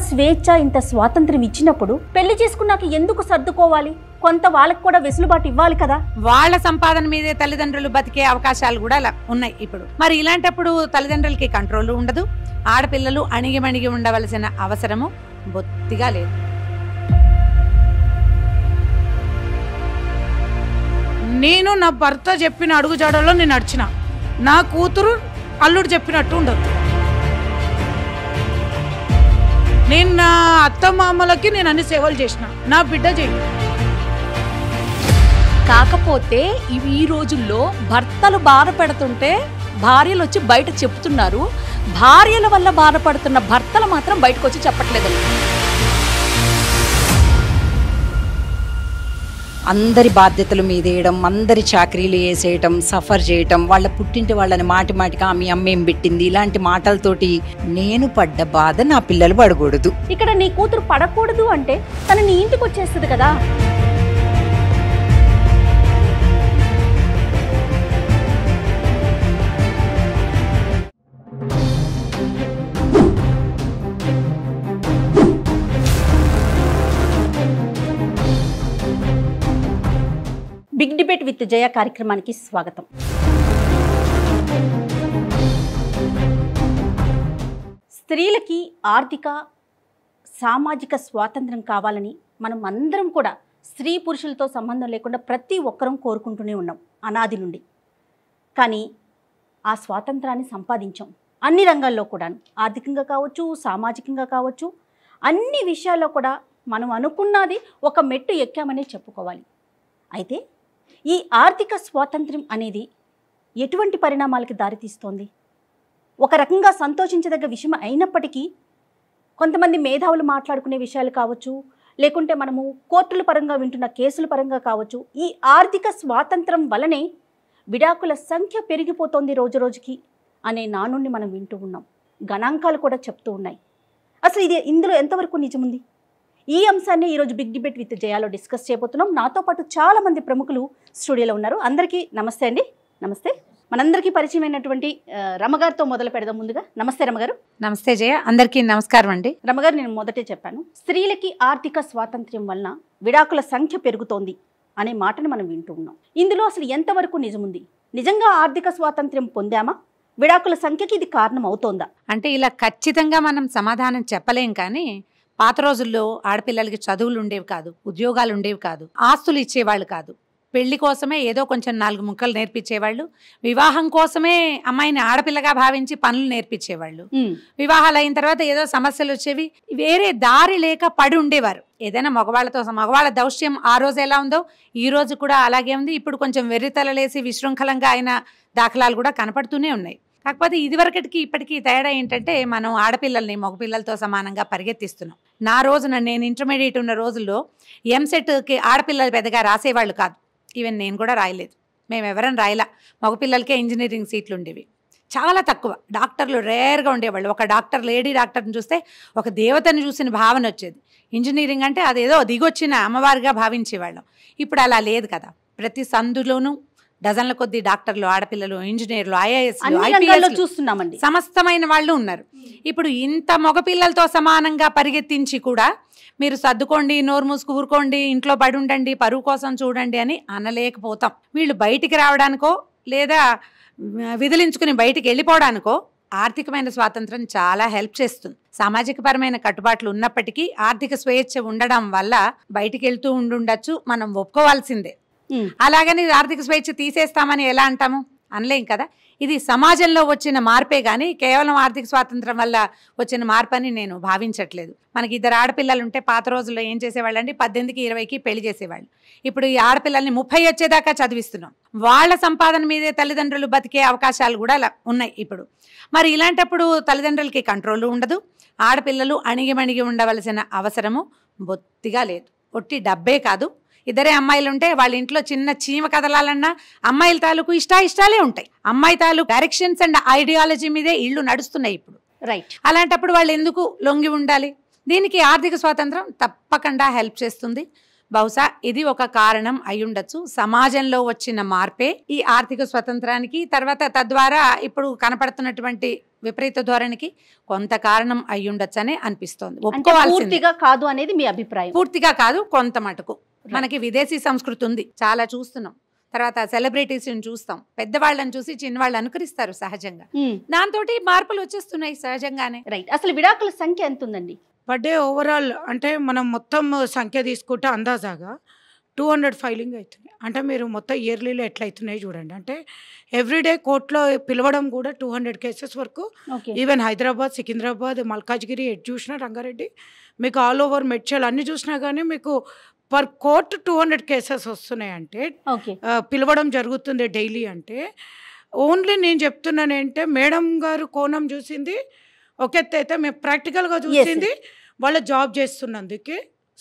స్వేచ్ఛ ఇంత స్వాతంత్రం ఇచ్చినప్పుడు పెళ్లి చేసుకున్నాక ఎందుకు సర్దుకోవాలి? కొంత వాళ్ళకి కూడా వెసులుబాటు ఇవ్వాలి కదా. వాళ్ళ సంపాదన మీదే తల్లిదండ్రులు బతికే అవకాశాలు కూడా ఉన్నాయి ఇప్పుడు. మరి ఇలాంటప్పుడు తల్లిదండ్రులకి కంట్రోల్ ఉండదు. ఆడపిల్లలు అణిగిమణిగి ఉండవలసిన అవసరము బొత్తిగా లేదు. నేను నా భర్త చెప్పిన అడుగుజాడలో నేను నడిచిన, నా కూతురు అల్లుడు చెప్పినట్టు ఉండదు. నేను నా అత్తమామలకి నేను అన్ని సేవలు చేసిన, నా బిడ్డ చేయ. కాకపోతే ఈ రోజుల్లో భర్తలు బాధపడుతుంటే భార్యలు వచ్చి బయట చెప్తున్నారు. భార్యల వల్ల బాధపడుతున్న భర్తలు మాత్రం బయటకు వచ్చి చెప్పట్లేదు. అందరి బాధ్యతలు మీదేయడం, అందరి చాకరీలు వేసేయటం, సఫర్ చేయటం, వాళ్ళ పుట్టింటి వాళ్ళని మాటి మాటిగా మీ అమ్మేం పెట్టింది, ఇలాంటి మాటలతోటి నేను పడ్డ బాధ నా పిల్లలు పడకూడదు. ఇక్కడ నీ కూతురు పడకూడదు అంటే తన నీ ఇంటికి వచ్చేస్తుంది కదా. బిగ్ డిబేట్ విత్ జయ కార్యక్రమానికి స్వాగతం. స్త్రీలకి ఆర్థిక సామాజిక స్వాతంత్రం కావాలని మనం అందరం కూడా స్త్రీ పురుషులతో సంబంధం లేకుండా ప్రతి ఒక్కరం కోరుకుంటూనే ఉన్నాం అనాది నుండి. కానీ ఆ స్వాతంత్రాన్ని సంపాదించాం అన్ని రంగాల్లో కూడా, ఆర్థికంగా కావచ్చు, సామాజికంగా కావచ్చు, అన్ని విషయాల్లో కూడా మనం అనుకున్నది ఒక మెట్టు ఎక్కామనే చెప్పుకోవాలి. అయితే ఈ ఆర్థిక స్వాతంత్ర్యం అనేది ఎటువంటి పరిణామాలకి దారితీస్తోంది? ఒక రకంగా సంతోషించదగ్గ విషయం అయినప్పటికీ కొంతమంది మేధావులు మాట్లాడుకునే విషయాలు కావచ్చు, లేకుంటే మనము కోర్టుల పరంగా వింటున్న కేసుల పరంగా కావచ్చు, ఈ ఆర్థిక స్వాతంత్రం వలనే విడాకుల సంఖ్య పెరిగిపోతోంది రోజు రోజుకి అనే నానుడిని మనం వింటూ ఉన్నాం. గణాంకాలు కూడా చెప్తూ ఉన్నాయి. అసలు ఇది ఇందులో ఎంతవరకు నిజముంది? ఈ అంశాన్ని ఈరోజు బిగ్ డిబేట్ విత్ జయాలో డిస్కస్ చేయబోతున్నాం. నాతో పాటు చాలామంది ప్రముఖులు స్టూడియోలో ఉన్నారు. అందరికీ నమస్తే అండి. నమస్తే. మనందరికీ పరిచయమైనటువంటి రమగారితో మొదలు పెడదాం. ముందుగా నమస్తే రమగారు. నమస్తే జయ, అందరికీ నమస్కారం అండి. రమగారు, నేను మొదటే చెప్పాను, స్త్రీలకి ఆర్థిక స్వాతంత్ర్యం వలన విడాకుల సంఖ్య పెరుగుతోంది అనే మాటను మనం వింటూ ఉన్నాం. ఇందులో అసలు ఎంతవరకు నిజముంది? నిజంగా ఆర్థిక స్వాతంత్ర్యం పొందామా? విడాకుల సంఖ్యకి ఇది కారణం అవుతోందా? అంటే ఇలా ఖచ్చితంగా మనం సమాధానం చెప్పలేం. కానీ పాత రోజుల్లో ఆడపిల్లలకి చదువులు ఉండేవి కాదు, ఉద్యోగాలు ఉండేవి కాదు, ఆస్తులు ఇచ్చేవాళ్ళు కాదు. పెళ్లి కోసమే ఏదో కొంచెం 4 ముక్కలు నేర్పించేవాళ్ళు. వివాహం కోసమే అమ్మాయిని ఆడపిల్లగా భావించి పనులు నేర్పించేవాళ్ళు. వివాహాలు అయిన తర్వాత ఏదో సమస్యలు వచ్చేవి, వేరే దారి లేక పడి ఉండేవారు. ఏదైనా మగవాళ్ళ దౌష్యం ఆ రోజు ఎలా ఉందో ఈ రోజు కూడా అలాగే ఉంది. ఇప్పుడు కొంచెం వెర్రితలలేసి విశృంఖలంగా అయిన దాఖలాలు కూడా కనపడుతూనే ఉన్నాయి. కాకపోతే ఇదివరకటికి ఇప్పటికీ తేడా ఏంటంటే, మనం ఆడపిల్లల్ని మగపిల్లలతో సమానంగా పరిగెత్తిస్తున్నాం. నా రోజున నేను ఇంటర్మీడియట్ ఉన్న రోజుల్లో ఎంసెట్కి ఆడపిల్లలు పెద్దగా రాసేవాళ్ళు కాదు. ఈవెన్ నేను కూడా రాయలేదు. మేము ఎవరైనా రాయలా. మగపిల్లలకే ఇంజనీరింగ్ సీట్లు ఉండేవి, చాలా తక్కువ. డాక్టర్లు రేర్గా ఉండేవాళ్ళు. ఒక డాక్టర్, లేడీ డాక్టర్ని చూస్తే ఒక దేవతని చూసిన భావన వచ్చేది. ఇంజనీరింగ్ అంటే అదేదో దిగొచ్చిన అమ్మవారిగా భావించేవాళ్ళం. ఇప్పుడు అలా లేదు కదా. ప్రతి సందులోనూ డజన్ల కొద్ది డాక్టర్లు, ఆడపిల్లలు, ఇంజనీర్లు, ఐఏఎస్లు, ఐపీఎస్ చూస్తున్నామండి. సమస్తమైన వాళ్ళు ఉన్నారు. ఇప్పుడు ఇంత మగపిల్లలతో సమానంగా పరిగెత్తించి కూడా మీరు సర్దుకోండి, నోరు మూసుకు ఊరుకోండి, ఇంట్లో పడి ఉండండి, పరువు కోసం చూడండి అని అనలేకపోతాం. వీళ్ళు బయటికి రావడానికో లేదా విదిలించుకుని బయటికి వెళ్ళిపోవడానికో ఆర్థికమైన స్వాతంత్రం చాలా హెల్ప్ చేస్తుంది. సామాజిక పరమైన కట్టుబాట్లు ఉన్నప్పటికీ ఆర్థిక స్వేచ్ఛ ఉండడం వల్ల బయటికి వెళ్తూ ఉండొచ్చు, మనం ఒప్పుకోవాల్సిందే. అలాగని ఆర్థిక స్వేచ్ఛ తీసేస్తామని ఎలా అంటాము? అనలేం కదా. ఇది సమాజంలో వచ్చిన మార్పే కానీ కేవలం ఆర్థిక స్వాతంత్రం వల్ల వచ్చిన మార్పు అని నేను భావించట్లేదు. మనకి 2 ఆడపిల్లలు ఉంటే పాత రోజుల్లో ఏం చేసేవాళ్ళు అంటే 18కి 20కి పెళ్లి చేసేవాళ్ళు. ఇప్పుడు ఈ ఆడపిల్లల్ని 30 వచ్చేదాకా చదివిస్తున్నాం. వాళ్ళ సంపాదన మీదే తల్లిదండ్రులు బతికే అవకాశాలు కూడా ఉన్నాయి ఇప్పుడు. మరి ఇలాంటప్పుడు తల్లిదండ్రులకి కంట్రోల్ ఉండదు. ఆడపిల్లలు అణిగిమణిగి ఉండవలసిన అవసరము బొత్తిగా లేదు. ఒట్టి డబ్బే కాదు, 2 అమ్మాయిలు ఉంటే వాళ్ళ ఇంట్లో చిన్న చీమ కదలాలన్నా అమ్మాయిల తాలూకు ఇష్టాలే ఉంటాయి. అమ్మాయి తాలూకు డైరెక్షన్స్ అండ్ ఐడియాలజీ మీదే ఇళ్ళు నడుస్తున్నాయి ఇప్పుడు. రైట్. అలాంటప్పుడు వాళ్ళు ఎందుకు లొంగి ఉండాలి? దీనికి ఆర్థిక స్వాతంత్రం తప్పకుండా హెల్ప్ చేస్తుంది. బహుశా ఇది ఒక కారణం అయ్యుండొచ్చు. సమాజంలో వచ్చిన మార్పే ఈ ఆర్థిక స్వతంత్రానికి, తర్వాత తద్వారా ఇప్పుడు కనపడుతున్నటువంటి విపరీత ధోరణికి కొంత కారణం అయ్యుండొచ్చనే అనిపిస్తోంది. ఒప్పుకోవాల్సింది. పూర్తిగా కాదు అనేది మీ అభిప్రాయం? పూర్తిగా కాదు, కొంత మటుకు. మనకి విదేశీ సంస్కృతి ఉంది, చాలా చూస్తున్నాం. తర్వాత సెలబ్రిటీస్ని చూస్తాం, పెద్దవాళ్ళని చూసి చిన్నవాళ్ళు అనుకరిస్తారు సహజంగా. దాంతో మార్పులు వచ్చేస్తున్నాయి సహజంగానే. రైట్. అసలు విడాకుల సంఖ్య ఎంత ఉందండి? పర్ డే ఓవరాల్ అంటే మనం మొత్తం సంఖ్య తీసుకుంటే అందాజాగా 200 ఫైలింగ్ అవుతున్నాయి. అంటే మీరు మొత్తం ఇయర్లీలో ఎట్లా అవుతున్నాయి చూడండి. అంటే ఎవ్రీడే కోర్టులో పిలవడం కూడా 200 కేసెస్ వరకు. ఈవెన్ హైదరాబాద్, సికింద్రాబాద్, మల్కాజ్గిరి, ఎటు చూసినా, రంగారెడ్డి, మీకు ఆల్ ఓవర్ మెడ్చల్ అన్ని చూసినా కానీ మీకు పర్ కోర్టు 200 కేసెస్ వస్తున్నాయి. అంటే పిలవడం జరుగుతుంది డైలీ. అంటే ఓన్లీ నేను చెప్తున్నాను ఏంటంటే మేడం గారు కోణం చూసింది ఒక ఎత్తు అయితే, మేము ప్రాక్టికల్గా చూసింది వాళ్ళ జాబ్ చేస్తున్నందుకే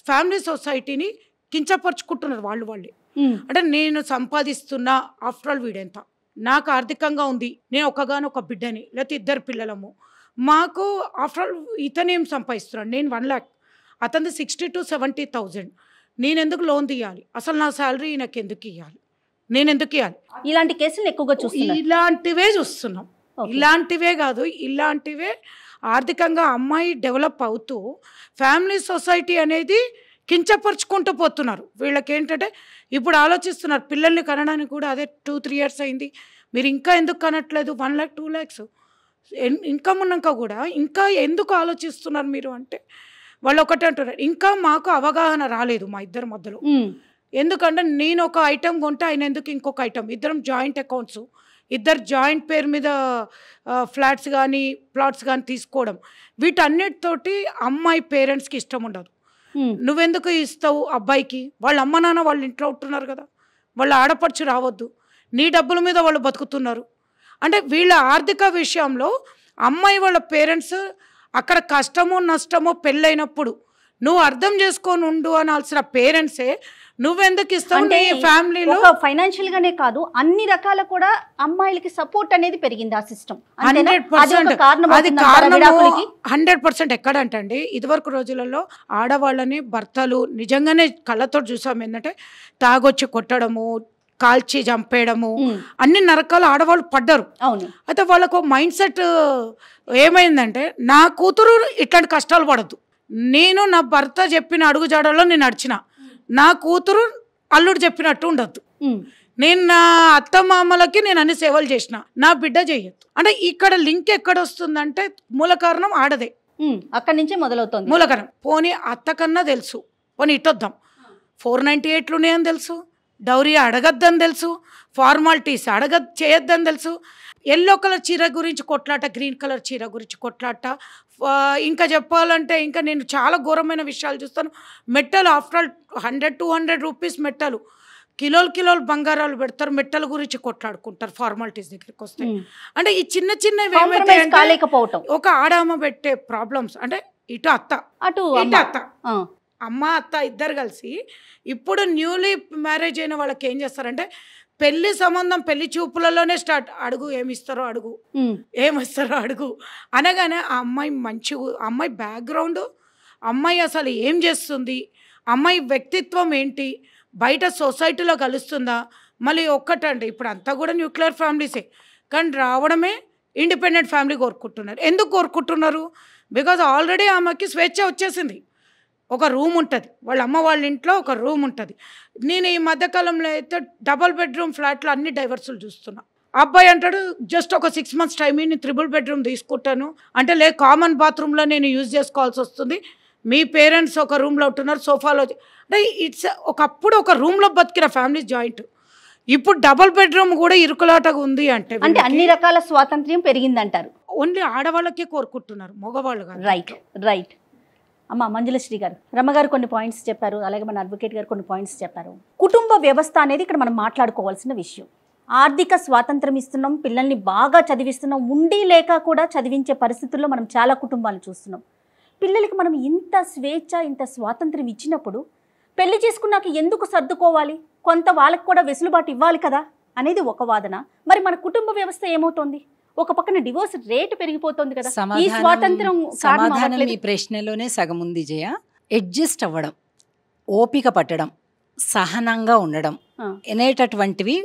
ఫ్యామిలీ సొసైటీని కించపరుచుకుంటున్నారు వాళ్ళే. అంటే నేను సంపాదిస్తున్నా, ఆఫ్టర్ ఆల్ వీడెంత, నాకు ఆర్థికంగా ఉంది, నేను ఒకగానొక బిడ్డని, లేకపోతే 2 పిల్లలము, మాకు ఆఫ్టర్ ఆల్ ఇతనేం సంపాదిస్తున్నాడు, నేను 1 lakh, అతనిది 60 to 70,000, నేను ఎందుకు లోన్ తీయాలి, అసలు నా శాలరీ నాకు ఎందుకు ఇవ్వాలి, నేను ఎందుకు ఇవ్వాలి? ఇలాంటి కేసులు ఎక్కువగా చూస్తున్నాం. ఇలాంటివే చూస్తున్నాం. ఇలాంటివే కాదు, ఇలాంటివే ఆర్థికంగా అమ్మాయి డెవలప్ అవుతూ ఫ్యామిలీ సొసైటీ అనేది కించపరుచుకుంటూ పోతున్నారు. వీళ్ళకి ఏంటంటే ఇప్పుడు ఆలోచిస్తున్నారు పిల్లల్ని కనడానికి కూడా, అదే 2-3 years అయింది, మీరు ఇంకా ఎందుకు కనట్లేదు, 1 lakh 2 lakhs ఇన్కమ్ ఉన్నాక కూడా ఇంకా ఎందుకు ఆలోచిస్తున్నారు మీరు అంటే, వాళ్ళు ఒకటే అంటున్నారు, ఇంకా మాకు అవగాహన రాలేదు మా ఇద్దరి మధ్యలో. ఎందుకంటే నేను ఒక ఐటెం కొంటే ఆయన ఎందుకు ఇంకొక ఐటెం, ఇద్దరం జాయింట్ అకౌంట్స్, ఇద్దరు జాయింట్ పేరు మీద ఫ్లాట్స్ కానీ ప్లాట్స్ కానీ తీసుకోవడం, వీటన్నిటితోటి అమ్మాయి పేరెంట్స్కి ఇష్టం ఉండదు. నువ్వెందుకు ఇస్తావు అబ్బాయికి, వాళ్ళ అమ్మ నాన్న వాళ్ళ ఇంట్లో ఉంటున్నారు కదా, వాళ్ళ ఆడపడుచు రావద్దు, నీ డబ్బుల మీద వాళ్ళు బతుకుతున్నారు. అంటే వీళ్ళ ఆర్థిక విషయంలో అమ్మాయి వాళ్ళ పేరెంట్స్ అక్కడ కష్టమో నష్టమో పెళ్ళైనప్పుడు నువ్వు అర్థం చేసుకొని ఉండు అనాల్సిన పేరెంట్సే నువ్వెందుకు ఇస్తావు నీ ఫ్యామిలీలో. ఫైనాన్షియల్ గానే కాదు, అన్ని రకాల కూడా అమ్మాయిలకి సపోర్ట్ అనేది పెరిగింది ఆ సిస్టమ్. 100% ఎక్కడంటండి, ఇదివరకు రోజులలో ఆడవాళ్ళని భర్తలు నిజంగానే కళ్ళతో చూసాం. ఏంటంటే తాగొచ్చి కొట్టడము, కాల్చి చంపేయడము, అన్ని నరకాలు ఆడవాళ్ళు పడ్డారు. అయితే వాళ్ళకు మైండ్ సెట్ ఏమైందంటే, నా కూతురు ఇట్లాంటి కష్టాలు పడద్దు, నేను నా భర్త చెప్పిన అడుగుజాడలో నేను నడిచిన, నా కూతురు అల్లుడు చెప్పినట్టు ఉండద్దు, నేను నా అత్తమామలకి నేను అన్ని సేవలు చేసిన, నా బిడ్డ చేయొద్దు. అంటే ఇక్కడ లింక్ ఎక్కడ వస్తుందంటే మూల కారణం ఆడదే, అక్కడి నుంచే మొదలవుతుంది మూల కారణం. పోనీ అత్త కన్నా తెలుసు, పోనీ ఇట్టొద్దాం, 498 ఉన్నాయని తెలుసు, డౌరీ అడగద్దని తెలుసు, ఫార్మాలిటీస్ చేయొద్దని తెలుసు, ఎల్లో కలర్ చీర గురించి కొట్లాట, గ్రీన్ కలర్ చీర గురించి కొట్లాట, ఇంకా చెప్పాలంటే ఇంకా నేను చాలా ఘోరమైన విషయాలు చూస్తాను. మెట్టలు ఆఫ్టర్ ఆల్ 100-200 రూపీస్ మెట్టలు, కిలోలు బంగారాలు పెడతారు, మెట్టల గురించి కొట్లాడుకుంటారు ఫార్మాలిటీస్ దగ్గరికి వస్తే. అంటే ఈ చిన్న చిన్నవి ఏమైతే ఒక ఆడామ పెట్టే ప్రాబ్లమ్స్, అంటే ఇటు అత్త అటు అత్త, అమ్మ అత్త ఇద్దరు కలిసి ఇప్పుడు న్యూలీ మ్యారేజ్ అయిన వాళ్ళకి ఏం చేస్తారంటే, పెళ్లి సంబంధం పెళ్లి చూపులలోనే స్టార్ట్, అడుగు ఏమిస్తారో అడుగు, ఏమిస్తారో అడుగు అనగానే ఆ అమ్మాయి అమ్మాయి బ్యాక్గ్రౌండ్, అమ్మాయి అసలు ఏం చేస్తుంది, అమ్మాయి వ్యక్తిత్వం ఏంటి, బయట సొసైటీలో కలుస్తుందా. మళ్ళీ ఒక్కటండి, ఇప్పుడు అంతా కూడా న్యూక్లియర్ ఫ్యామిలీసే, కానీ రావడమే ఇండిపెండెంట్ ఫ్యామిలీ కోరుకుంటున్నారు. ఎందుకు కోరుకుంటున్నారు? బికాజ్ ఆల్రెడీ ఆమెకి స్వేచ్ఛ వచ్చేసింది, ఒక రూమ్ ఉంటుంది, వాళ్ళ అమ్మ వాళ్ళ ఇంట్లో ఒక రూమ్ ఉంటుంది. నేను ఈ మధ్యకాలంలో అయితే 2 bedroom ఫ్లాట్లో అన్ని డైవర్సులు చూస్తున్నా. అబ్బాయి అంటాడు, జస్ట్ ఒక 6 months టైం నేను 3 bedroom తీసుకుంటాను అంటే, లేదు కామన్ బాత్రూంలో నేను యూజ్ చేసుకోవాల్సి వస్తుంది, మీ పేరెంట్స్ ఒక రూమ్లో ఉంటున్నారు సోఫాలో. అంటే ఇట్స్ ఒకప్పుడు ఒక రూమ్లో బతికిన ఫ్యామిలీ జాయింట్, ఇప్పుడు 2 bedroom కూడా ఇరుకులాటగా ఉంది. అంటే అన్ని రకాల స్వాతంత్ర్యం పెరిగిందంటారు. ఓన్లీ ఆడవాళ్ళకే కోరుకుంటున్నారు, మగవాళ్ళు కాదు. రైట్. అమ్మ మంజులశ్రీ గారు, రమ్మగారు కొన్ని పాయింట్స్ చెప్పారు, అలాగే మన అడ్వకేట్ గారు కొన్ని పాయింట్స్ చెప్పారు. కుటుంబ వ్యవస్థ అనేది ఇక్కడ మనం మాట్లాడుకోవాల్సిన విషయం. ఆర్థిక స్వాతంత్రం ఇస్తున్నాం, పిల్లల్ని బాగా చదివిస్తున్నాం, ఉండి లేక కూడా చదివించే పరిస్థితుల్లో మనం చాలా కుటుంబాలు చూస్తున్నాం. పిల్లలకి మనం ఇంత స్వేచ్ఛ, ఇంత స్వాతంత్రం ఇచ్చినప్పుడు పెళ్లి చేసుకున్నాక ఎందుకు సర్దుకోవాలి, కొంత వాళ్ళకి కూడా వెసులుబాటు ఇవ్వాలి కదా అనేది ఒక వాదన. మరి మన కుటుంబ వ్యవస్థ ఏమవుతోంది? ఒక పక్కన డివోర్స్ రేటు పెరిగిపోతుంది కదా, ఈ స్వాతంత్రం సమాధానం మీ ప్రశ్నలోనే సగం ఉంది జయ. అడ్జస్ట్ అవ్వడం, ఓపిక పట్టడం, సహనంగా ఉండడం ఆ. అనేటటువంటివి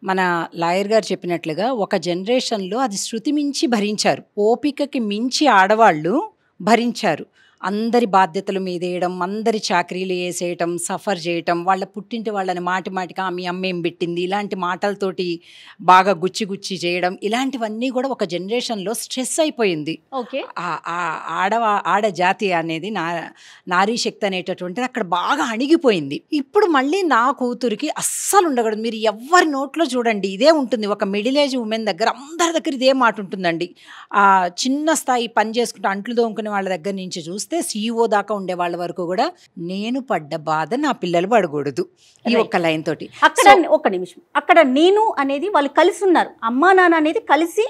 మన లాయర్ గారు చెప్పినట్లుగా ఒక జనరేషన్లో అది శృతి మించి భరించారు. ఓపికకి మించి ఆడవాళ్ళు భరించారు. అందరి బాధ్యతలు మీదేయడం, అందరి చాకరీలు వేసేయటం, సఫర్ చేయటం, వాళ్ళ పుట్టింటి వాళ్ళని మాటిగా మీ అమ్మేం పెట్టింది ఇలాంటి మాటలతోటి బాగా గుచ్చి చేయడం, ఇలాంటివన్నీ కూడా ఒక జనరేషన్లో స్ట్రెస్ అయిపోయింది. ఓకే. ఆడ జాతి అనేది నారీ శక్తి అనేటటువంటిది అక్కడ బాగా అణిగిపోయింది. ఇప్పుడు మళ్ళీ నా కూతురికి అస్సలు ఉండకూడదు. మీరు ఎవరి నోట్లో చూడండి ఇదే ఉంటుంది. ఒక మిడిల్ ఏజ్ ఉమెన్ దగ్గర అందరి దగ్గర ఇదే మాట ఉంటుందండి. ఆ చిన్న స్థాయి పని చేసుకుంటే అంట్లు దోముకునే వాళ్ళ దగ్గర నుంచి చూస్తే CEO దాకా ఉండే వాళ్ళ వరకు కూడా నేను పడ్డ బాధ నా పిల్లలు పడకూడదు ఈ ఒక్క లైన్ తోటి. అక్కడ ఒక నిమిషం, అక్కడ నేను అనేది వాళ్ళు కలిసి ఉన్నారు, అమ్మా నాన్న అనేది కలిసి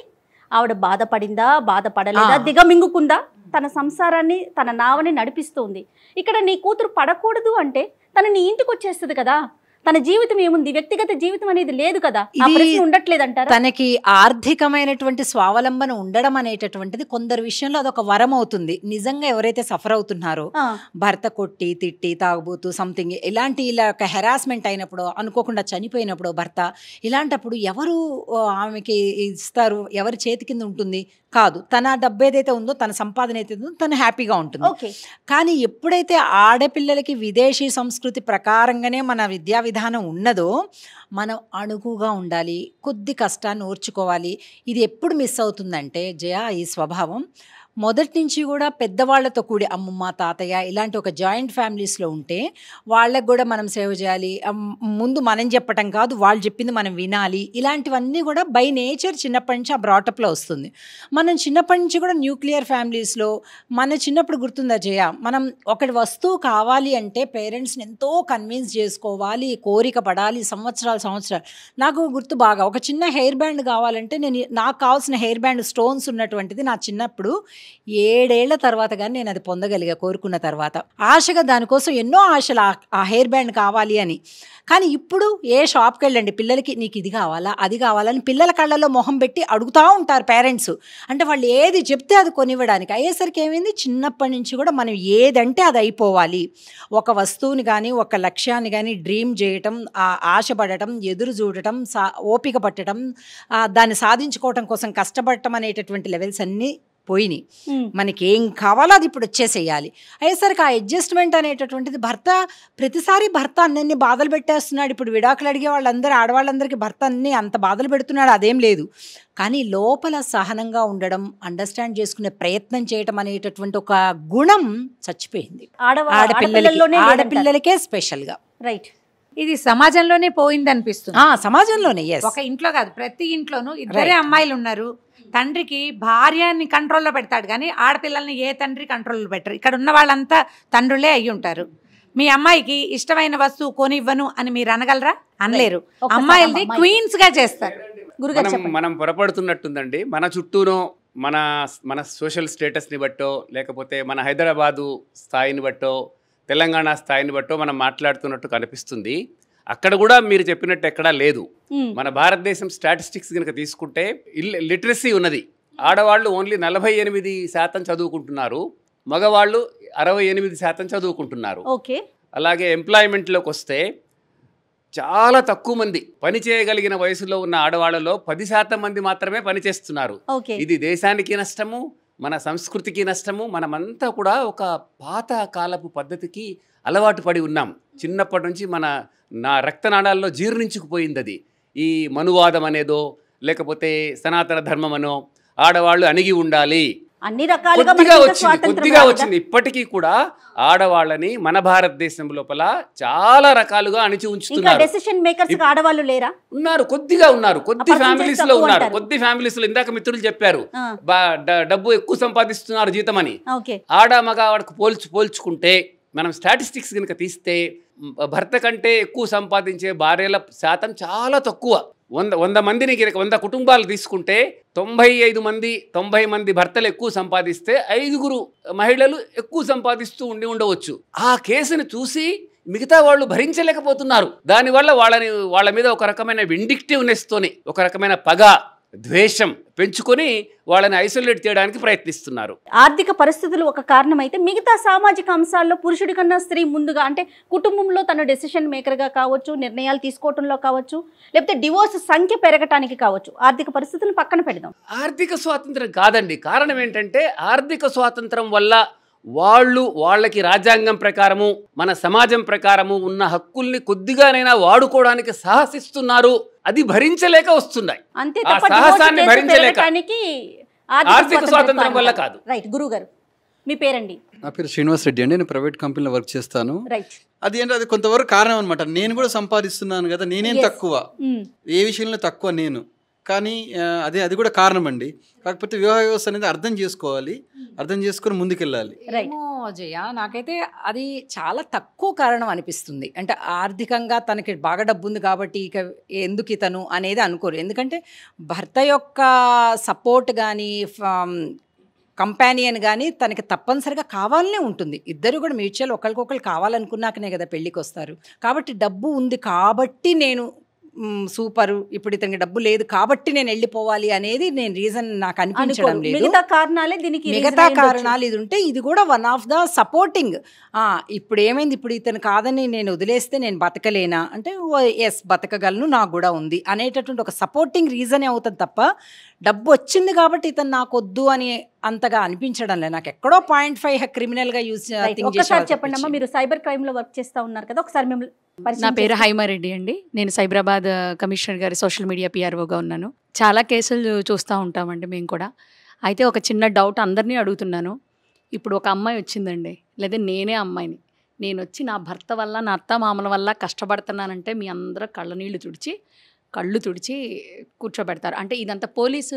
ఆవిడ బాధపడిందా బాధపడలేదా దిగమింగుకుందా తన సంసారాన్ని తన నావని నడిపిస్తుంది. ఇక్కడ నీ కూతురు పడకూడదు అంటే తన నీ ఇంటికి వచ్చేస్తుంది కదా, తన జీవితం ఏముంది, వ్యక్తిగత జీవితం అనేది లేదు కదా, ఆ ప్రశ్న ఉండట్లేదంటారా? తనకి ఆర్థికమైనటువంటి స్వావలంబన ఉండడం అనేటటువంటిది కొందరు విషయంలో అదొక వరం అవుతుంది. నిజంగా ఎవరైతే సఫర్ అవుతున్నారో, భర్త కొట్టి తిట్టి తాగుబోతూ సంథింగ్ ఇలాంటి ఇలా ఒక హెరాస్మెంట్ అయినప్పుడు, అనుకోకుండా చనిపోయినప్పుడు భర్త, ఇలాంటప్పుడు ఎవరు ఆమెకి ఇస్తారు, ఎవరి చేతి కింద ఉంటుంది కాదు. తన డబ్బు ఏదైతే ఉందో, తన సంపాదన అయితే ఉందో తను హ్యాపీగా ఉంటుంది. కానీ ఎప్పుడైతే ఆడపిల్లలకి విదేశీ సంస్కృతి ప్రకారంగానే మన విద్యా విధానం ఉన్నదో, మనం అణుగుగా ఉండాలి, కొద్ది కష్టాన్ని ఓర్చుకోవాలి. ఇది ఎప్పుడు మిస్ అవుతుందంటే జయ, ఈ స్వభావం మొదటి నుంచి కూడా పెద్దవాళ్లతో కూడి అమ్మమ్మ తాతయ్య ఇలాంటి ఒక జాయింట్ ఫ్యామిలీస్లో ఉంటే వాళ్ళకు కూడా మనం సేవ్ చేయాలి, ముందు మనం చెప్పటం కాదు వాళ్ళు చెప్పింది మనం వినాలి, ఇలాంటివన్నీ కూడా బై నేచర్ చిన్నప్పటి నుంచి ఆ బ్రాటప్లో వస్తుంది. మనం చిన్నప్పటి నుంచి కూడా న్యూక్లియర్ ఫ్యామిలీస్లో మన చిన్నప్పుడు గుర్తుందా జయ, మనం ఒకటి వస్తువు కావాలి అంటే పేరెంట్స్ని ఎంతో కన్విన్స్ చేసుకోవాలి, కోరిక పడాలి, సంవత్సరాలు. నాకు గుర్తు బాగా, ఒక చిన్న హెయిర్ బ్యాండ్ కావాలంటే నాకు కావాల్సిన హెయిర్ బ్యాండ్ స్టోన్స్ ఉన్నటువంటిది నా చిన్నప్పుడు 7 ఏళ్ల తర్వాత కానీ నేను అది పొందగలిగా, కోరుకున్న తర్వాత. ఆశగా దానికోసం ఎన్నో ఆశలు, ఆ హెయిర్ బ్యాండ్ కావాలి అని. కానీ ఇప్పుడు ఏ షాప్కి వెళ్ళండి, పిల్లలకి నీకు ఇది కావాలా అది కావాలని పిల్లల కళ్ళల్లో మొహం పెట్టి అడుగుతూ ఉంటారు పేరెంట్స్. అంటే వాళ్ళు ఏది చెప్తే అది కొనివ్వడానికి. అయ్యేసరికి ఏమైంది, చిన్నప్పటి నుంచి కూడా మనం ఏదంటే అది అయిపోవాలి. ఒక వస్తువుని కానీ ఒక లక్ష్యాన్ని కానీ డ్రీమ్ చేయటం, ఆశపడటం, ఎదురు చూడటం, ఓపిక పట్టడం, దాన్ని సాధించుకోవటం కోసం కష్టపడటం అనేటటువంటి లెవెల్స్ అన్నీ పోయినాయి. మనకి ఏం కావాలో అది ఇప్పుడు వచ్చేసేయాలి. అయ్యేసరికి ఆ అడ్జస్ట్మెంట్ అనేటటువంటిది ప్రతిసారి భర్త అన్నీ బాధలు పెట్టేస్తున్నాడు. ఇప్పుడు విడాకులు అడిగే వాళ్ళందరూ, ఆడవాళ్ళందరికీ భర్త అన్నీ అంత బాధలు పెడుతున్నాడు అదేం లేదు. కానీ లోపల సహనంగా ఉండడం, అండర్స్టాండ్ చేసుకునే ప్రయత్నం చేయటం అనేటటువంటి ఒక గుణం చచ్చిపోయింది ఆడపిల్లలకే స్పెషల్గా. రైట్. ఇది సమాజంలోనే పోయింది అనిపిస్తుంది. సమాజంలోనే, ఒక ఇంట్లో కాదు, ప్రతి ఇంట్లోనూ ఇద్దరే అమ్మాయిలు ఉన్నారు. తండ్రికి భార్యని కంట్రోల్లో పెడతాడు కానీ ఆడపిల్లల్ని ఏ తండ్రి కంట్రోల్లో పెట్టరు. ఇక్కడ ఉన్న వాళ్ళంతా తండ్రులే అయ్యి ఉంటారు. మీ అమ్మాయికి ఇష్టమైన వస్తువు కొనివ్వను అని మీరు అనగలరా? అనలేరు. అమ్మాయిల్ని క్వీన్స్ గా చేస్తారు. మనం పొరపడుతున్నట్టుందండి. మన చుట్టూనో మన సోషల్ స్టేటస్ని బట్టో, లేకపోతే మన హైదరాబాదు స్థాయిని బట్టో, తెలంగాణ స్థాయిని బట్టో మనం మాట్లాడుతున్నట్టు కనిపిస్తుంది. అక్కడ కూడా మీరు చెప్పినట్టు ఎక్కడా లేదు. మన భారతదేశం స్టాటిస్టిక్స్ కనుక తీసుకుంటే లిటరసీ ఉన్నది. ఆడవాళ్ళు ఓన్లీ 48% చదువుకుంటున్నారు, మగవాళ్ళు 68% చదువుకుంటున్నారు. అలాగే ఎంప్లాయ్మెంట్లోకి వస్తే చాలా తక్కువ మంది, పని చేయగలిగిన వయసులో ఉన్న ఆడవాళ్ళలో 10% మంది మాత్రమే పనిచేస్తున్నారు. ఇది దేశానికి నష్టము, మన సంస్కృతికి నష్టము. మనమంతా కూడా ఒక పాత కాలపు పద్ధతికి అలవాటు పడి ఉన్నాం. చిన్నప్పటి నుంచి నా రక్తనాళాల్లో జీర్ణించుకుపోయింది అది. ఈ మనువాదం అనేదో, లేకపోతే సనాతన ధర్మం అనో, ఆడవాళ్ళు అణిగి ఉండాలి, అన్ని రకాలుగా కొద్దిగా వచ్చింది. ఇప్పటికీ కూడా ఆడవాళ్ళని మన భారతదేశం లోపల చాలా రకాలుగా అణిచి ఉంచుతున్నారు. ఉన్నారు, కొద్దిగా ఉన్నారు, కొద్ది ఫ్యామిలీస్ లో ఉన్నారు, కొద్ది ఫ్యామిలీస్ లో. ఇందాక మిత్రులు చెప్పారు డబ్బు ఎక్కువ సంపాదిస్తున్నారు జీతం అని. ఆడ మగ వాడికి పోల్చుకుంటే మనం స్టాటిస్టిక్స్ కనుక తీస్తే భర్త కంటే ఎక్కువ సంపాదించే భార్యల శాతం చాలా తక్కువ. 100 మందిని 100 కుటుంబాలు తీసుకుంటే 90 మంది భర్తలు ఎక్కువ సంపాదిస్తే 5 మహిళలు ఎక్కువ సంపాదిస్తూ ఉండవచ్చు. ఆ కేసును చూసి మిగతా వాళ్ళు భరించలేకపోతున్నారు. దానివల్ల వాళ్ళ మీద ఒక రకమైన విండిక్టివ్నెస్ తోని, ఒక రకమైన పగ, ద్వేషం పెంచుకొని వాళ్ళని ఐసోలేట్ చేయడానికి ప్రయత్నిస్తున్నారు. ఆర్థిక పరిస్థితులు ఒక కారణమైతే మిగతా సామాజిక అంశాల్లో పురుషుడి కన్నా స్త్రీ ముందుగా, అంటే కుటుంబంలో తన డెసిషన్ మేకర్గా కావచ్చు, నిర్ణయాలు తీసుకోవడంలో కావచ్చు, లేకపోతే డివోర్స్ సంఖ్య పెరగటానికి కావచ్చు, ఆర్థిక పరిస్థితులను పక్కన పెడదాం. ఆర్థిక స్వాతంత్రం కాదండి. కారణం ఏంటంటే ఆర్థిక స్వాతంత్రం వల్ల వాళ్ళకి రాజ్యాంగం ప్రకారము మన సమాజం ప్రకారము ఉన్న హక్కుల్ని కొద్దిగానైనా వాడుకోవడానికి సాహసిస్తున్నారు. అది భరించలేక వస్తున్నాయి. అంతే ఆ తప్ప సాహసాన్ని భరించలేక ఆర్థిక స్వాతంత్రం స్వాతంత్రం వల్ల కాదు. రైట్. గురువు గారు మీ పేరండి? నా పేరు శ్రీనివాస్ రెడ్డి అండి. నేను ప్రైవేట్ కంపెనీలో వర్క్ చేస్తాను. రైట్. అది ఏంటో అది కొంతవరకు కారణం అనమాట. నేను కూడా సంపాదిస్తున్నాను కదా, నేనేం తక్కువ, ఏ విషయంలో తక్కువ నేను, కానీ అది కూడా కారణం అండి. కాకపోతే వివాహ వ్యవస్థ అనేది అర్థం చేసుకోవాలి, అర్థం చేసుకొని ముందుకెళ్ళాలి. ఏమో జయ, నాకైతే అది చాలా తక్కువ కారణం అనిపిస్తుంది. అంటే ఆర్థికంగా తనకి బాగా డబ్బు ఉంది కాబట్టి ఇక ఎందుకు ఇతను అనేది అనుకోరు. ఎందుకంటే భర్త యొక్క సపోర్ట్ కానీ కంపానియన్ కానీ తనకి తప్పనిసరిగా కావాలనే ఉంటుంది. ఇద్దరు కూడా మ్యూచువల్ ఒకరికొకరు కావాలనుకున్నాకనే కదా పెళ్ళికి వస్తారు. కాబట్టి డబ్బు ఉంది కాబట్టి నేను సూపరు, ఇప్పుడు ఇతనికి డబ్బు లేదు కాబట్టి నేను వెళ్ళిపోవాలి అనేది నేను రీజన్ నాకు అనిపించడం లేదు. మిగతా కారణాలే దీనికి, మిగతా కారణాలు ఇది ఉంటే ఇది కూడా వన్ ఆఫ్ ద సపోర్టింగ్. ఇప్పుడు ఏమైంది, ఇప్పుడు ఇతను కాదని నేను వదిలేస్తే నేను బతకలేనా అంటే ఎస్ బతకగలను, నాకు కూడా ఉంది అనేటటువంటి ఒక సపోర్టింగ్ రీజనే అవుతుంది తప్ప డబ్బు వచ్చింది కాబట్టి ఇతను నాకు వద్దు అని అంతగా అనిపించడం లేదు. నాకు ఎక్కడో 0.5 క్రిమినల్ గా యూజ్. ఒకసారి చెప్పండి అమ్మా, మీరు సైబర్ క్రైమ్ లో వర్క్ చేస్తా ఉన్నారు కదా, ఒకసారి మిమ్మల్ని. నా పేరు హైమారెడ్డి అండి. నేను సైబరాబాద్ కమిషనర్ గారి సోషల్ మీడియా పిఆర్ఓగా ఉన్నాను. చాలా కేసులు చూస్తూ ఉంటామండి మేము కూడా. అయితే ఒక చిన్న డౌట్ అందరినీ అడుగుతున్నాను. ఇప్పుడు ఒక అమ్మాయి వచ్చిందండి, లేదా నేనే అమ్మాయిని, నేను వచ్చి నా భర్త వల్ల నా అత్త మామల వల్ల కష్టపడుతున్నానంటే మీ అందరూ కళ్ళు తుడిచి కూర్చోబెడతారు. అంటే ఇదంతా పోలీసు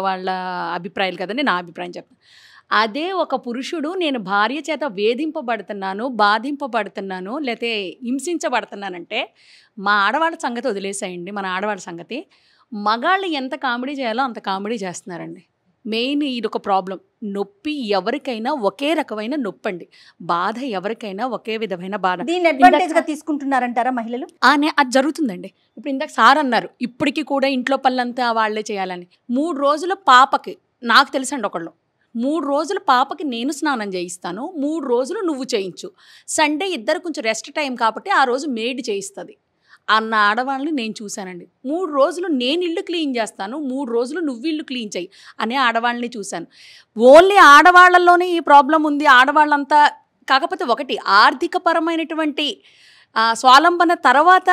వాళ్ళ అభిప్రాయాలు కదండి, నా అభిప్రాయం చెప్తాను. అదే ఒక పురుషుడు నేను భార్య చేత వేధింపబడుతున్నాను, బాధింపబడుతున్నాను, లేకపోతే హింసించబడుతున్నానంటే మా ఆడవాళ్ళ సంగతి వదిలేసేయండి. మన ఆడవాళ్ళ సంగతి మగాళ్ళు ఎంత కామెడీ చేయాలో అంత కామెడీ చేస్తున్నారండి. మెయిన్ ఇది ఒక ప్రాబ్లం. నొప్పి ఎవరికైనా ఒకే రకమైన నొప్పండి, బాధ ఎవరికైనా ఒకే విధమైన బాధ. దీన్ని అడ్వాంటేజ్ గా తీసుకుంటున్నారంటారా మహిళలు? అది జరుగుతుందండి. ఇప్పుడు ఇందాక సార్ అన్నారు ఇప్పటికీ కూడా ఇంట్లో పనులంతా వాళ్ళే చేయాలని. 3 రోజుల పాపకి, నాకు తెలుసండి ఒకళ్ళు, 3 రోజులు పాపకి నేను స్నానం చేయిస్తాను, 3 రోజులు నువ్వు చేయించు, సండే ఇద్దరు కొంచెం రెస్ట్ టైం కాబట్టి ఆ రోజు మేడ్ చేయిస్తుంది అన్న ఆడవాళ్ళని నేను చూశానండి. 3 రోజులు నేను ఇల్లు క్లీన్ చేస్తాను, 3 రోజులు నువ్వు ఇల్లు క్లీన్ చేయి అనే ఆడవాళ్ళని చూశాను. ఓన్లీ ఆడవాళ్ళల్లోనే ఈ ప్రాబ్లం ఉంది. ఆడవాళ్ళంతా కాకపోతే ఒకటి ఆర్థికపరమైనటువంటి స్వాలంబన తర్వాత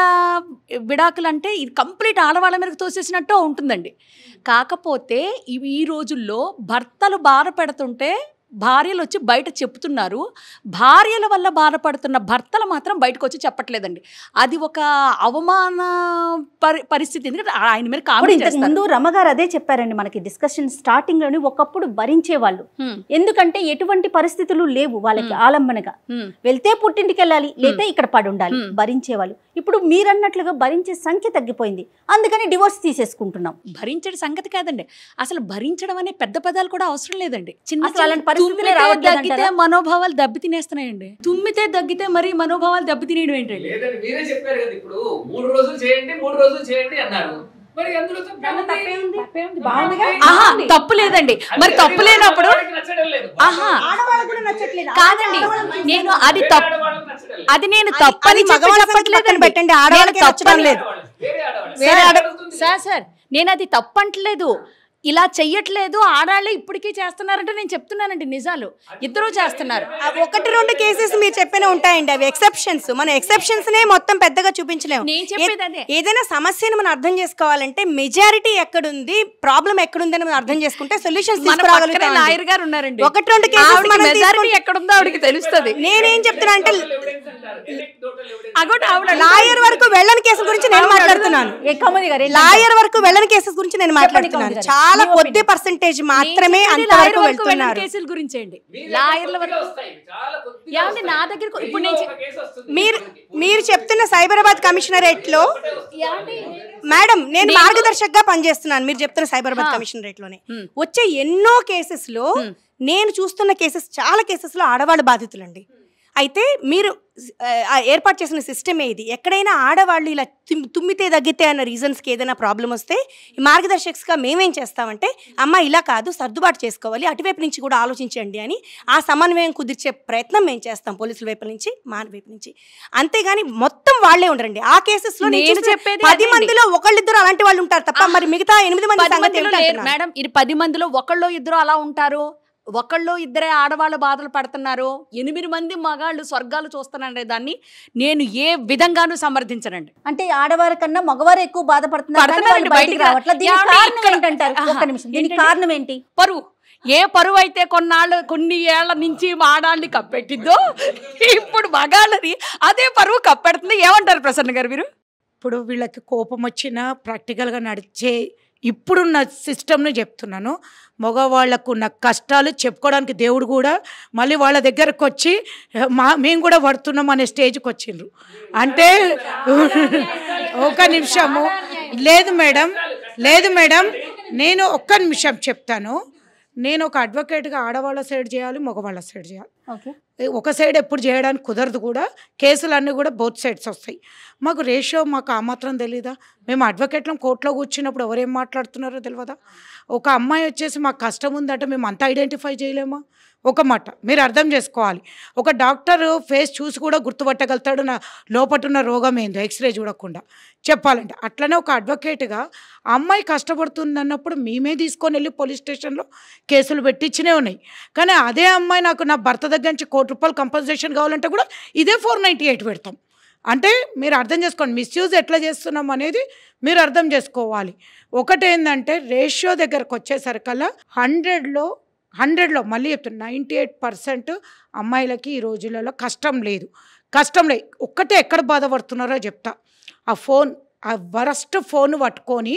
విడాకులు అంటే ఇది కంప్లీట్ ఆడవాళ్ళ మీదకి తోసేసినట్టు ఉంటుందండి. కాకపోతే ఈ రోజుల్లో భర్తలు బాధ పెడుతుంటే భార్యలు వచ్చి బయట చెప్తున్నారు, భార్యల వల్ల బాధపడుతున్న భర్తలు మాత్రం బయటకు వచ్చి చెప్పట్లేదండి. అది ఒక అవమాన పరిస్థితి. ఎందుకంటే ఆయన మీద కామెంట్ చేస్తారు. ముందు రమగారు అదే చెప్పారండి మనకి డిస్కషన్ స్టార్టింగ్ లోని. ఒకప్పుడు భరించేవాళ్ళు, ఎందుకంటే ఎటువంటి పరిస్థితులు లేవు వాళ్ళకి ఆలంబనగా. వెళ్తే పుట్టింటికి వెళ్ళాలి, లేతే ఇక్కడ పడి ఉండాలి, భరించేవాళ్ళు. ఇప్పుడు మీరన్నట్లుగా భరించే సంఖ్య తగ్గిపోయింది, అందుకని డివోర్స్ తీసేసుకుంటున్నాం. భరించే సంగతి కాదండి, అసలు భరించడం అనే పెద్ద పదాలు కూడా అవసరం లేదండి. తగ్గితే మనోభావాలు దెబ్బతినేస్తున్నాయండి. తుమ్మితే తగ్గితే మరి మనోభావాలు దెబ్బతినేయడం ఏంటండి? మీరే చెప్పారు కదా, ఇప్పుడు 3 రోజులు చేయండి 3 రోజులు చేయండి అన్నారు. మరి అందులో తప్పు లేదండి. మరి తప్పు లేనప్పుడు కాదండి, నేను అది నేను తప్పని చెప్పట్లేదండి. సార్ నేను అది తప్పంటలేదు, ఇలా చెయ్యట్లేదు, ఆడాళ్ళే ఇప్పటికీ చేస్తున్నారంటే నేను చెప్తున్నానండి నిజాలు. ఇద్దరూ చేస్తున్నారు. 1-2 కేసెస్ మీరు చెప్పిన ఉంటాయండి, అవి ఎక్సెప్షన్స్. మన ఎక్సెప్షన్స్ నే మొత్తం పెద్దగా చూపించలేము. నేను చెప్పేది అదే. ఏదైనా సమస్యను మనం అర్థం చేసుకోవాలంటే మెజారిటీ ఎక్కడుంది, ప్రాబ్లం ఎక్కడుంది అని మనం అర్థం చేసుకుంటే సొల్యూషన్స్ తీసుకురాగలుగుతాం. లాయర్ గారు ఉన్నారండి, 1-2 కేసెస్ మెజారిటీ ఎక్కడుందో ఆవిడకి తెలుస్తుంది. నేనేం చెప్తున్నా అంటే లాయర్ వరకు వెళ్ళని కేసుల గురించి నేను మాట్లాడుతున్నాను. లాయర్ వరకు వెళ్ళని కేసెస్ గురించి నేను మాట్లాడుతున్నాను. చాలా కొద్ది పర్సెంటేజ్ మాత్రమే అంతవరకు వెళ్తున్నారు. కేసుల గురించి అండి, లాయర్ల వరకు నా దగ్గరకు ఇప్పుడు మీరు చెప్తున్న సైబరాబాద్ కమిషనరేట్ లో మేడం నేను మార్గదర్శకగా పనిచేస్తున్నాను. మీరు చెప్తున్న సైబరాబాద్ కమిషనరేట్ లోనే వచ్చే ఎన్నో కేసెస్ లో నేను చూస్తున్న కేసెస్, చాలా కేసెస్ లో ఆడవాళ్ళు బాధితులండి. అయితే మీరు ఏర్పాటు చేసిన సిస్టమే ఇది. ఎక్కడైనా ఆడవాళ్ళు ఇలా తుమ్మితే దగ్గితే అన్న రీజన్స్కి ఏదైనా ప్రాబ్లం వస్తే ఈ మార్గదర్శక్స్గా మేమేం చేస్తామంటే అమ్మ ఇలా కాదు, సర్దుబాటు చేసుకోవాలి, అటువైపు నుంచి కూడా ఆలోచించండి అని ఆ సమన్వయం కుదిర్చే ప్రయత్నం మేము చేస్తాం పోలీసుల వైపు నుంచి, మా వైపు నుంచి. అంతేగాని మొత్తం వాళ్ళే ఉండరండి. ఆ కేసెస్లో నేను చెప్పేది 10 మందిలో ఒకళ్ళిద్దరు అలాంటి వాళ్ళు ఉంటారు తప్ప మరి మిగతా 8 మంది సంగతి ఏమిటి అంటున్నారు? మేడం, ఇది 10 మందిలో ఒకళ్ళో ఇద్దరు అలా ఉంటారు, ఒకళ్ళు ఇద్దరే ఆడవాళ్ళు బాధలు పడుతున్నారు, 8 మంది మగాళ్ళు స్వర్గాలు చూస్తున్నారే దాన్ని నేను ఏ విధంగానూ సమర్థించనండి. అంటే ఆడవారి కన్నా మగవారు ఎక్కువ బాధపడుతున్నారు కానీ వాళ్ళు బయటికి రావట్లేదు. దీనికి కారణం ఏంటంటారు? ఒక్క నిమిషం, దీనికి కారణం ఏంటి? పరువు. ఏ పరువు అయితే కొన్ని ఏళ్ల నుంచి ఆడాళ్ళని కప్పెట్టిద్దో ఇప్పుడు మగాళ్ళని అదే పరువు కప్పెడుతుంది. ఏమంటారు ప్రసన్న గారు మీరు? ఇప్పుడు వీళ్ళకి కోపం వచ్చినా ప్రాక్టికల్గా నడిచే ఇప్పుడున్న సిస్టమ్ని చెప్తున్నాను. మగవాళ్లకు ఉన్న కష్టాలు చెప్పుకోవడానికి దేవుడు కూడా మళ్ళీ వాళ్ళ దగ్గరకు వచ్చి మేము కూడా పడుతున్నాం అనే స్టేజ్కి వచ్చిండ్రు. అంటే ఒక నిమిషము, లేదు మేడం నేను ఒక్క నిమిషం చెప్తాను. నేను ఒక అడ్వకేట్గా ఆడవాళ్ళ సైడ్ చేయాలి, మగవాళ్ళ సైడ్ చేయాలి. ఒక సైడ్ ఎప్పుడు చేయడానికి కుదరదు కూడా. కేసులన్నీ కూడా బోత్ సైడ్స్ వస్తాయి. మాకు రేషియో మాకు ఆ మాత్రం తెలీదా? మేము అడ్వకేట్లం కోర్టులో కూర్చున్నప్పుడు ఎవరేం మాట్లాడుతున్నారో తెలియదా? ఒక అమ్మాయి వచ్చేసి మాకు కష్టం ఉందంటే మేము అంతా ఐడెంటిఫై చేయలేమా? ఒక మాట మీరు అర్థం చేసుకోవాలి. ఒక డాక్టర్ ఫేస్ చూసి కూడా గుర్తుపట్టగలుగుతాడు నా లోపటున్న రోగం ఏందో ఎక్స్రే చూడకుండా చెప్పాలంటే. అట్లనే ఒక అడ్వకేట్గా అమ్మాయి కష్టపడుతుంది అన్నప్పుడు మేమే తీసుకొని వెళ్ళి పోలీస్ స్టేషన్లో కేసులు పెట్టించినే ఉన్నాయి. కానీ అదే అమ్మాయి నాకు నా భర్త దగ్గర నుంచి ₹1,00,00,000 కంపన్సేషన్ కావాలంటే కూడా ఇదే 498 పెడతాం. అంటే మీరు అర్థం చేసుకోండి, మిస్యూజ్ ఎట్లా చేస్తున్నాం అనేది మీరు అర్థం చేసుకోవాలి. ఒకటేంటంటే రేషియో దగ్గరకు వచ్చేసరికల్లా 100లో మళ్ళీ చెప్తున్నా 98% అమ్మాయిలకి ఈ రోజులలో కష్టం లేదు. ఒక్కటే ఎక్కడ బాధపడుతున్నారో చెప్తా. ఆ వరస్ట్ ఫోన్ పట్టుకొని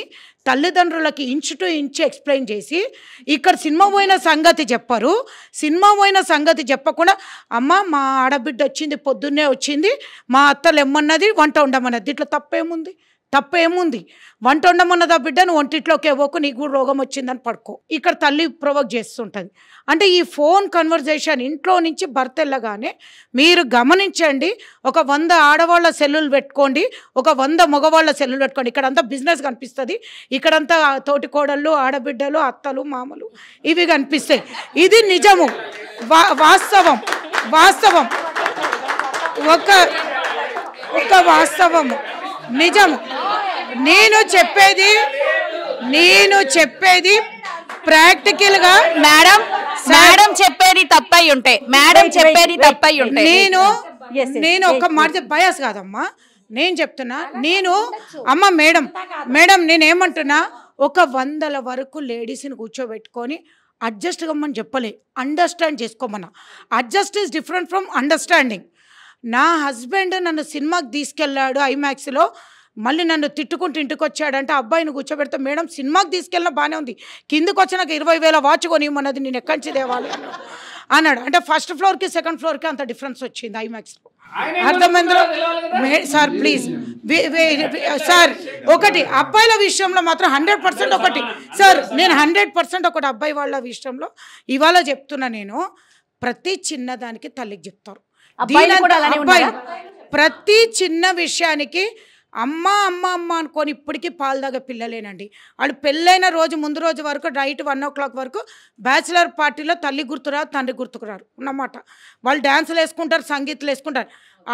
తల్లిదండ్రులకి ఇంచు టు ఇంచు ఎక్స్ప్లెయిన్ చేసి ఇక్కడ సినిమా పోయిన సంగతి చెప్పరు. సినిమా పోయిన సంగతి చెప్పకుండా అమ్మ మా ఆడబిడ్డ వచ్చింది, పొద్దున్నే వచ్చింది, మా అత్తలు ఎమ్మన్నది వంట ఉండమన్నది. దీంట్లో తప్పేముంది? వంట ఉండమన్నది ఆ బిడ్డ, నువ్వు వంటిట్లోకి ఇవ్వకు, నీకు కూడా రోగం వచ్చిందని పడుకో. ఇక్కడ తల్లి ప్రొవోక్ చేస్తుంటుంది. అంటే ఈ ఫోన్ కన్వర్జేషన్ ఇంట్లో నుంచి భర్త వెళ్ళగానే మీరు గమనించండి. ఒక 100 ఆడవాళ్ళ సెల్లులు పెట్టుకోండి, ఒక 100 మగవాళ్ళ సెల్లులు పెట్టుకోండి. ఇక్కడంతా బిజినెస్ కనిపిస్తుంది. ఇక్కడంతా తోటి కోడళ్ళు, ఆడబిడ్డలు, అత్తలు, మామలు ఇవి కనిపిస్తాయి. ఇది నిజము, వాస్తవం. ఒక వాస్తవము, నిజం. నేను చెప్పేది ప్రాక్టికల్గా మేడం చెప్పేది తప్పై ఉంటే నేను ఒక మాట బయాస్ కాదమ్మా, నేను చెప్తున్నా. అమ్మ మేడం నేనేమంటున్నా, ఒక 100 వరకు లేడీస్ని కూర్చోబెట్టుకొని అడ్జస్ట్ కమ్మని చెప్పలే, అండర్స్టాండ్ చేసుకోమన్నా. Adjust is different from understanding. నా హస్బెండ్ నన్ను సినిమాకి తీసుకెళ్ళాడు ఐమాక్స్లో, మళ్ళీ నన్ను తిట్టుకుంటూ ఇంటికి వచ్చాడంటే అబ్బాయిని కూర్చోబెడితే మేడం సినిమాకి తీసుకెళ్ళినా బాగానే ఉంది, కిందకి వచ్చినాక 20,000 వాచ్ కొనివ్వమన్నది, నేను ఎక్కడి నుంచి తేవాలి అన్నాడు. అంటే ఫస్ట్ ఫ్లోర్కి సెకండ్ ఫ్లోర్కి అంత డిఫరెన్స్ వచ్చింది ఐమాక్స్లో. అర్థమైందో సార్? ప్లీజ్ సార్, ఒకటి అబ్బాయిల విషయంలో మాత్రం 100% ఒకటి సార్, నేను 100% ఒకటి అబ్బాయి వాళ్ళ విషయంలో ఇవాళ చెప్తున్నా. నేను ప్రతి చిన్నదానికి తల్లికి చెప్తారు. ప్రతి చిన్న విషయానికి అమ్మ అనుకొని ఇప్పటికీ పాలు దాగా పిల్లలేనండి. వాళ్ళు పెళ్ళైన ముందు రోజు వరకు నైట్ 1 o'clock వరకు బ్యాచిలర్ పార్టీలో తల్లి గుర్తురాదు, తండ్రి గుర్తుకురారు అన్నమాట. వాళ్ళు డ్యాన్సులు వేసుకుంటారు, సంగీతాలు వేసుకుంటారు.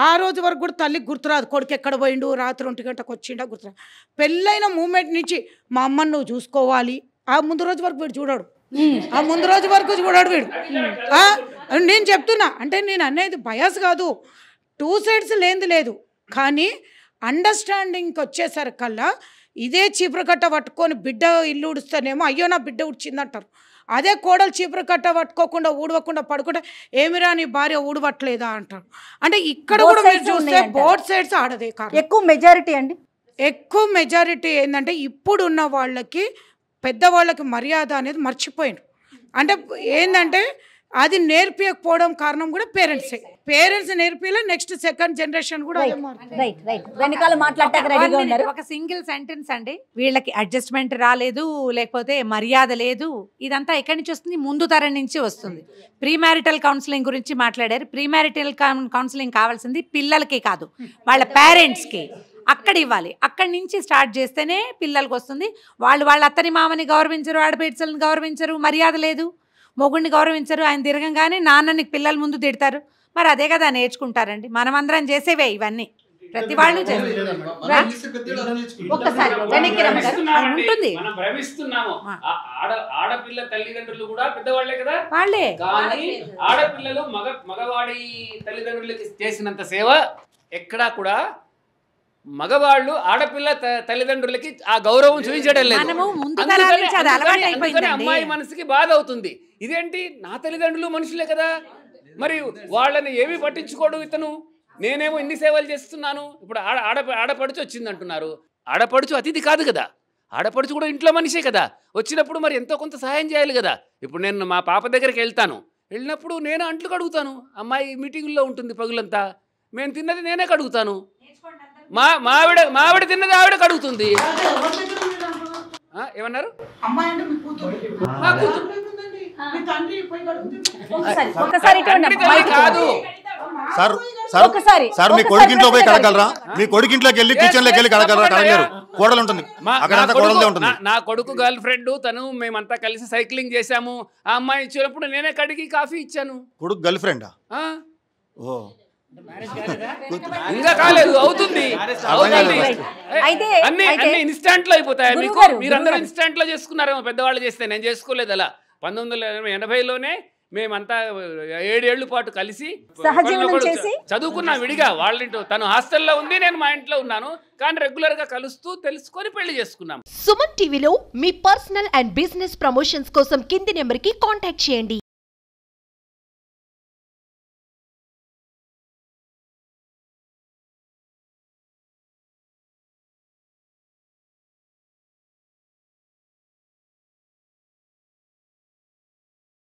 ఆ రోజు వరకు కూడా తల్లికి గుర్తురాదు, కొడుకు ఎక్కడ పోయిండు, రాత్రి 1 గంటకు వచ్చిండా గుర్తురాదు. పెళ్ళైన మూమెంట్ నుంచి మా అమ్మని నువ్వు చూసుకోవాలి, ఆ ముందు రోజు వరకు వీడు చూడాడు, వీడు. నేను చెప్తున్నా, అంటే నేను అనేది బయాస్ కాదు, 2 sides లేదు. కానీ అండర్స్టాండింగ్కి వచ్చేసరికల్లా ఇదే చీపురు కట్ట పట్టుకొని బిడ్డ ఇల్లు ఉడుస్తానేమో అయ్యో నా బిడ్డ ఉడిచిందంటారు. అదే కోడలు చీపురు కట్ట పట్టుకోకుండా ఊడవకుండా పడుకుంటే ఏమిరా నీ భార్య ఊడవట్లేదా అంటారు. అంటే ఇక్కడ కూడా మీరు చూస్తే బోత్ సైడ్స్ ఆడదే కాదు. ఎక్కువ మెజారిటీ ఏంటంటే ఇప్పుడున్న వాళ్ళకి పెద్దవాళ్ళకి మర్యాద అనేది మర్చిపోయారు. అంటే ఏంటంటే అది నేర్పించకపోవడం కారణం కూడా పేరెంట్సే. పేరెంట్స్ నేర్పిలే, నెక్స్ట్ సెకండ్ జనరేషన్ కూడా అదే మారుతుంది. రైట్ రైట్ వెనకాల మాట్లాడటానికి రెడీగా ఉన్నారు. ఒక సింగిల్ సెంటెన్స్ అండి, వీళ్ళకి అడ్జస్ట్మెంట్ రాలేదు, లేకపోతే మర్యాద లేదు, ఇదంతా ఎక్కడి నుంచి వస్తుంది? ముందు తరం నుంచి వస్తుంది. ప్రీ మ్యారిటల్ కౌన్సిలింగ్ గురించి మాట్లాడారు. ప్రీ మ్యారిటల్ కౌన్సిలింగ్ కావాల్సింది పిల్లలకి కాదు, వాళ్ళ పేరెంట్స్కి. అక్కడ ఇవ్వాలి, అక్కడి నుంచి స్టార్ట్ చేస్తేనే పిల్లలకి వస్తుంది. వాళ్ళ అత్తని మామని గౌరవించరు, ఆడపేడ్చలను గౌరవించరు, మర్యాద లేదు, మొగుడిని గౌరవించరు, ఆయన తిరగంగానే నాన్నని పిల్లల ముందు తిడతారు. మరి అదే కదా నేర్చుకుంటారండి. మనమందరం చేసేవే ఇవన్నీ, ప్రతి వాళ్ళు ఒక్కసారి వెనక్కి రమ్మన్నారు. ఉంటుంది. మనం భ్రమిస్తున్నాము. ఆడపిల్ల తల్లిదండ్రులు కూడా పెద్దవాళ్లే కదా వాళ్ళే. కానీ ఆడపిల్లలు మగవాడి తల్లిదండ్రులకి చేసినంత సేవ ఎక్కడా కూడా మగవాళ్ళు ఆడపిల్ల తల్లిదండ్రులకి ఆ గౌరవం చూపించడం లేదు. అందుకని అమ్మాయి మనసుకి బాధ అవుతుంది. ఇదేంటి, నా తల్లిదండ్రులు మనుషులే కదా, మరి వాళ్ళని ఏమీ పట్టించుకోడు ఇతను, నేనేమో ఇన్ని సేవలు చేస్తున్నాను. ఇప్పుడు ఆడపడుచు వచ్చింది అంటున్నారు. ఆడపడుచు అతిథి కాదు కదా, ఆడపడుచు కూడా ఇంట్లో మనిషే కదా. వచ్చినప్పుడు మరి ఎంతో కొంత సహాయం చేయాలి కదా. ఇప్పుడు నేను మా పాప దగ్గరికి వెళ్ళినప్పుడు నేను అంట్లు కడుగుతాను. అమ్మాయి మీటింగుల్లో ఉంటుంది పగులంతా, మేము తిన్నది నేనే కడుగుతాను. మావిడ తిన్నది ఆవిడ కడుగుతుంది. ఏమన్నారు? కాదు సార్ మీ కొడుకింట్లో పోయి కడగలరా? మీ కొడుకింట్లోకి వెళ్ళి కిచెన్ లోకి వెళ్ళి కడగలరా? కడగలేరు, కోడలు ఉంటుంది, కోడలే ఉంటుంది. నా కొడుకు గర్ల్ ఫ్రెండ్ తను, మేమంతా కలిసి సైక్లింగ్ చేశాము. ఆ అమ్మాయి ఇచ్చినప్పుడు నేనే కడిగి కాఫీ ఇచ్చాను. కొడుకు గర్ల్ ఫ్రెండా? ఓ ఇంకా కాలేదు, అవుతుంది. అన్ని ఇన్స్టాంట్ లో అయిపోతాయి మీకు. మీరందరూ ఇన్స్టాంట్ లో చేసుకున్నారేమో, పెద్దవాళ్ళు చేస్తే. నేను చేసుకోలేదు అలా. 1980లోనే మేమంతా 7 ఏళ్ల పాటు కలిసి చదువుకున్నాం విడిగా. వాళ్ళింటో తను హాస్టల్లో ఉంది, నేను మా ఇంట్లో ఉన్నాను. కానీ రెగ్యులర్ గా కలుస్తూ తెలుసుకొని పెళ్లి చేసుకున్నాం. సుమన్ టీవీలో మీ పర్సనల్ అండ్ బిజినెస్ ప్రమోషన్స్ కోసం కింది నెంబర్ కి కాంటాక్ట్ చేయండి.